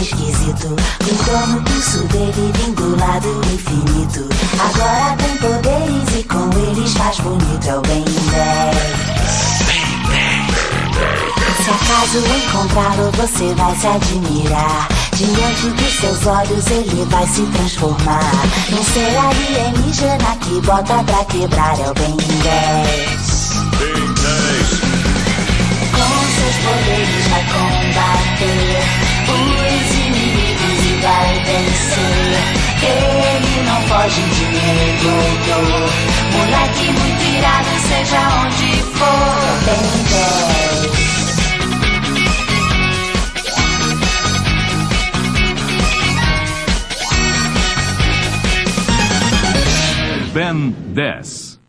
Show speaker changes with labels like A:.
A: esquisito. Gritou no pulso dele, vindo lá do infinito. Agora tem poderes e com eles faz bonito. É o Ben 10. Se acaso encontrá-lo, você vai se admirar. Diante dos seus olhos ele vai se transformar num ser alienígena que bota pra quebrar. É o Ben 10.
B: Ben 10.
A: Com seus poderes vai combater os inimigos e vai vencer. Ele não foge de medo ou dor. Moleque muito irado, seja onde for. Ben 10.
B: Ben 10.